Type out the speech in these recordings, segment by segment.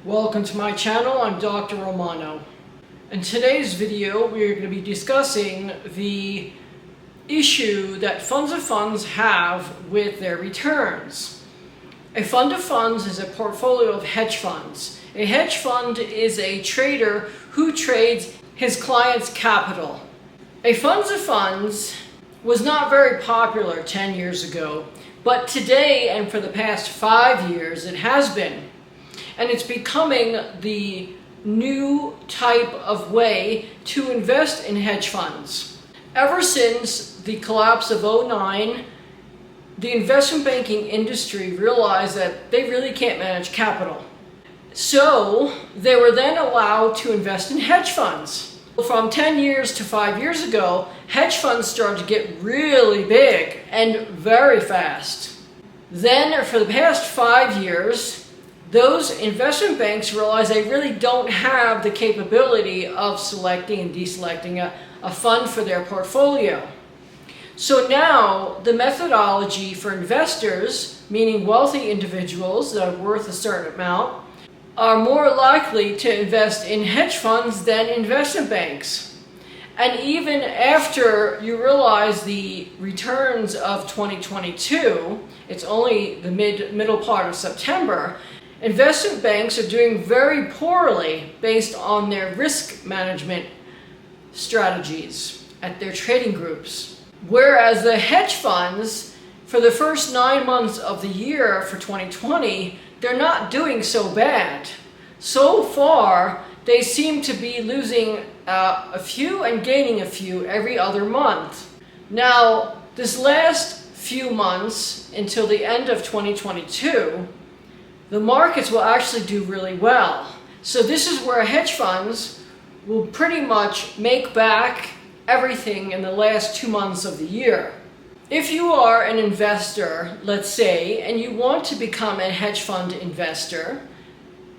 Welcome to my channel. I'm Dr. Romano. In today's video, we're going to be discussing the issue that funds of funds have with their returns. A fund of funds is a portfolio of hedge funds. A hedge fund is a trader who trades his client's capital. A funds of funds was not very popular 10 years ago, but today and for the past 5 years it has been. And it's becoming the new type of way to invest in hedge funds. Ever since the collapse of '09, the investment banking industry realized that they really can't manage capital. So they were then allowed to invest in hedge funds. From 10 years to 5 years ago, hedge funds started to get really big and very fast. Then for the past 5 years, those investment banks realize they really don't have the capability of selecting and deselecting a fund for their portfolio. So now the methodology for investors, meaning wealthy individuals that are worth a certain amount, are more likely to invest in hedge funds than investment banks. And even after you realize the returns of 2022, it's only the middle part of September, investment banks are doing very poorly based on their risk management strategies at their trading groups. Whereas the hedge funds, for the first 9 months of the year for 2020, they're not doing so bad. So far, they seem to be losing a few and gaining a few every other month. Now, this last few months until the end of 2022, the markets will actually do really well. So this is where hedge funds will pretty much make back everything in the last 2 months of the year. If you are an investor, let's say, and you want to become a hedge fund investor,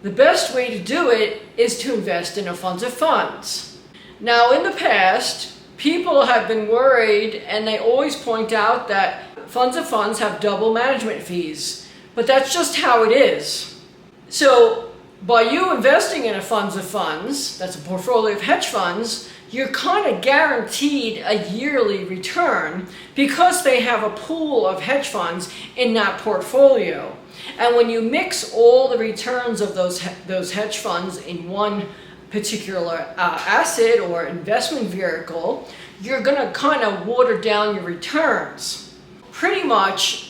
the best way to do it is to invest in a fund of funds. Now, in the past, people have been worried, and they always point out that funds of funds have double management fees. But that's just how it is. So by you investing in a funds of funds, that's a portfolio of hedge funds, you're kind of guaranteed a yearly return because they have a pool of hedge funds in that portfolio. And when you mix all the returns of those hedge funds in one particular asset or investment vehicle, you're going to kind of water down your returns. Pretty much,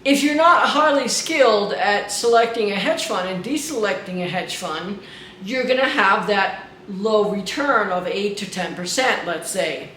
if you're not highly skilled at selecting a hedge fund and deselecting a hedge fund, you're going to have that low return of 8 to 10%, let's say.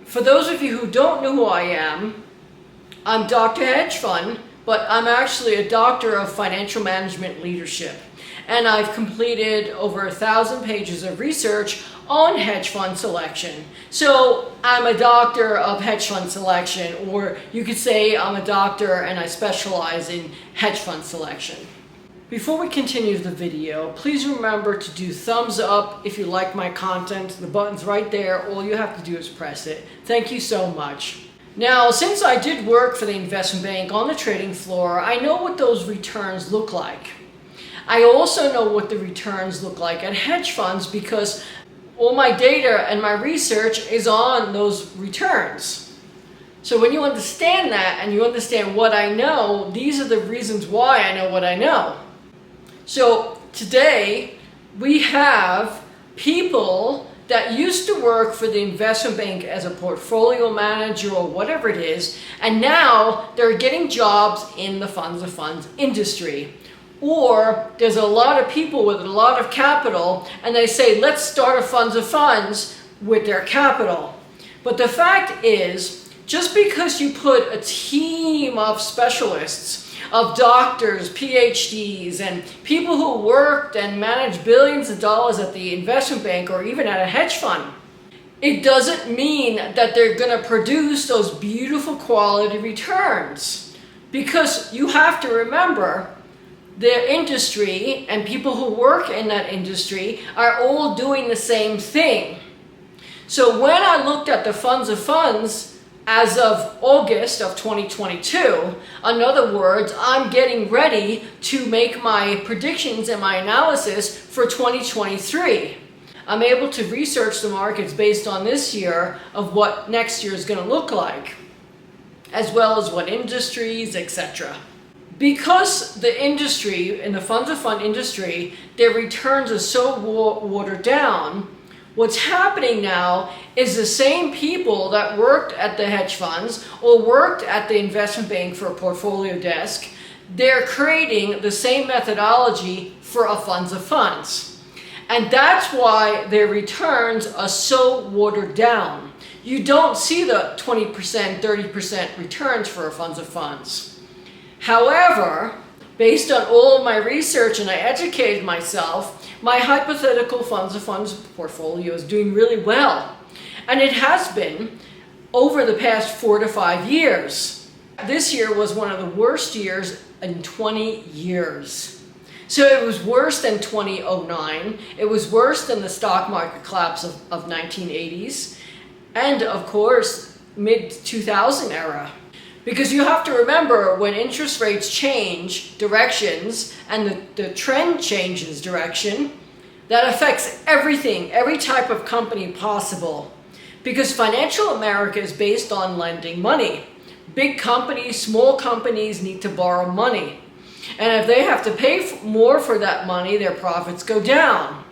For those of you who don't know who I am, I'm Dr. Hedge Fund, but I'm actually a doctor of financial management leadership. And I've completed over 1,000 pages of research on hedge fund selection. So I'm a doctor of hedge fund selection, or you could say I'm a doctor and I specialize in hedge fund selection. Before we continue the video, please remember to do thumbs up if you like my content. The button's right there. All you have to do is press it. Thank you so much. Now, since I did work for the investment bank on the trading floor, I know what those returns look like. I also know what the returns look like at hedge funds because all my data and my research is on those returns. So when you understand that and you understand what I know, these are the reasons why I know what I know. So today we have people that used to work for the investment bank as a portfolio manager or whatever it is, and now they're getting jobs in the funds of funds industry. Or there's a lot of people with a lot of capital and they say, let's start a funds of funds with their capital. But the fact is, just because you put a team of specialists, of doctors, PhDs, and people who worked and managed billions of dollars at the investment bank or even at a hedge fund, it doesn't mean that they're going to produce those beautiful quality returns. Because you have to remember, the industry and people who work in that industry are all doing the same thing. So when I looked at the funds of funds as of August of 2022. In other words, I'm getting ready to make my predictions and my analysis for 2023. I'm able to research the markets based on this year of what next year is going to look like, as well as what industries, etc. Because the industry, in the funds of fund industry, their returns are so watered down, what's happening now is the same people that worked at the hedge funds or worked at the investment bank for a portfolio desk, they're creating the same methodology for a funds of funds. And that's why their returns are so watered down. You don't see the 20%, 30% returns for a funds of funds. However, based on all of my research and I educated myself, my hypothetical funds of funds portfolio is doing really well. And it has been over the past 4 to 5 years. This year was one of the worst years in 20 years. So it was worse than 2009. It was worse than the stock market collapse of 1980s. And of course, mid-2000 era. Because you have to remember, when interest rates change directions and the trend changes direction, that affects everything, every type of company possible. Because financial America is based on lending money. Big companies, small companies need to borrow money. And if they have to pay more for that money, their profits go down.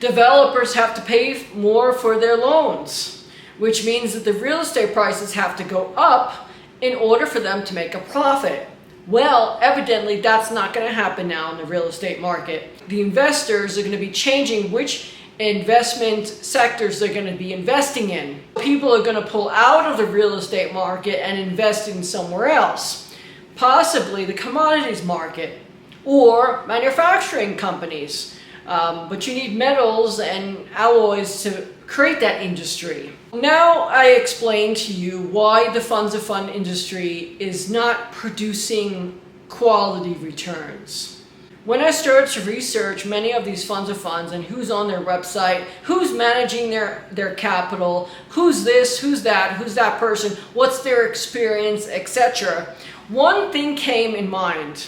Developers have to pay more for their loans, which means that the real estate prices have to go up in order for them to make a profit. Well, evidently that's not going to happen now in the real estate market. The investors are going to be changing which investment sectors they're going to be investing in. People are going to pull out of the real estate market and invest in somewhere else. Possibly the commodities market or manufacturing companies. But you need metals and alloys to create that industry. Now I explain to you why the funds of fund industry is not producing quality returns. When I started to research many of these funds of funds and who's on their website, who's managing their capital, who's this, who's that person, what's their experience, etc., one thing came in mind.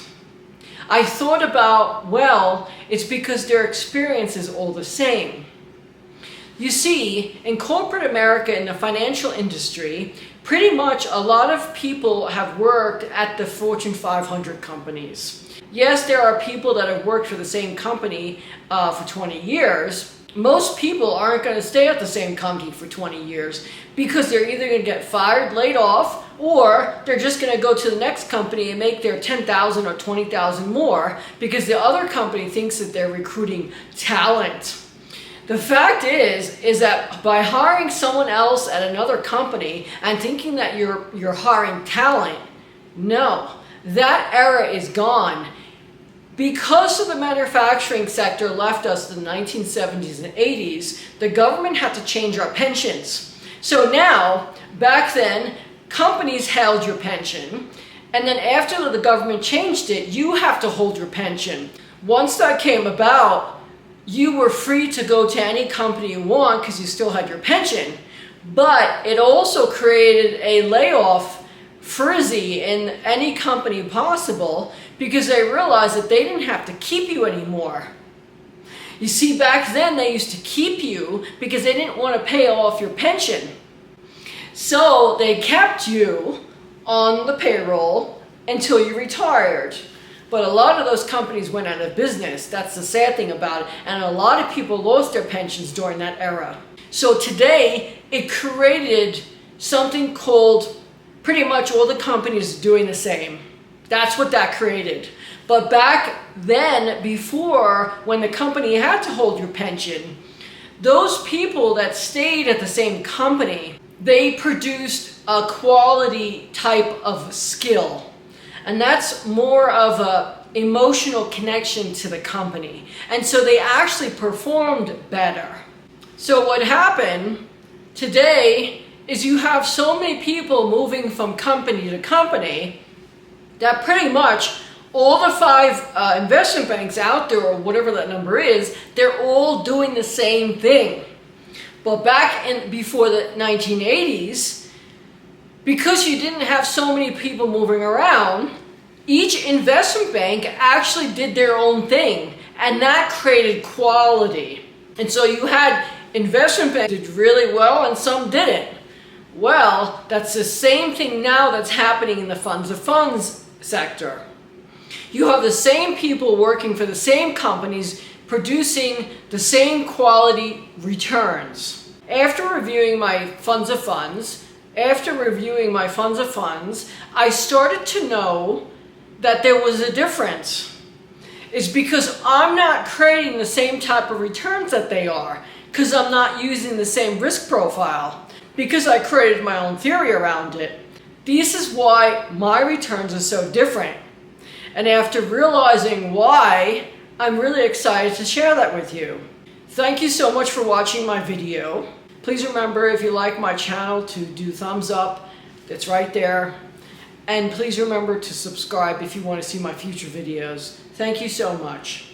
I thought about, well, it's because their experience is all the same. You see, in corporate America, in the financial industry, pretty much a lot of people have worked at the Fortune 500 companies. Yes, there are people that have worked for the same company for 20 years. Most people aren't going to stay at the same company for 20 years because they're either going to get fired, laid off, or they're just going to go to the next company and make their 10,000 or 20,000 more because the other company thinks that they're recruiting talent. The fact is that by hiring someone else at another company and thinking that you're hiring talent, no, that era is gone. Because of the manufacturing sector left us in the 1970s and 80s, the government had to change our pensions. So now, back then, companies held your pension, and then after the government changed it, you have to hold your pension. Once that came about, you were free to go to any company you want because you still had your pension. But it also created a layoff frenzy in any company possible because they realized that they didn't have to keep you anymore. You see, back then they used to keep you because they didn't want to pay off your pension. So they kept you on the payroll until you retired. But a lot of those companies went out of business. That's the sad thing about it. And a lot of people lost their pensions during that era. So today, it created something called pretty much all the companies doing the same. That's what that created. But back then, before, when the company had to hold your pension, those people that stayed at the same company, they produced a quality type of skill. And that's more of an emotional connection to the company. And so they actually performed better. So what happened today is you have so many people moving from company to company that pretty much all the 5 investment banks out there, or whatever that number is, they're all doing the same thing. But before the 1980s, Because you didn't have so many people moving around, each investment bank actually did their own thing, and that created quality. And so you had investment banks that did really well and some didn't. Well, that's the same thing now that's happening in the funds of funds sector. You have the same people working for the same companies producing the same quality returns. After reviewing my funds of funds, I started to know that there was a difference. It's because I'm not creating the same type of returns that they are, because I'm not using the same risk profile, because I created my own theory around it. This is why my returns are so different. And after realizing why, I'm really excited to share that with you. Thank you so much for watching my video. Please remember, if you like my channel, to do thumbs up. It's right there. And please remember to subscribe if you want to see my future videos. Thank you so much.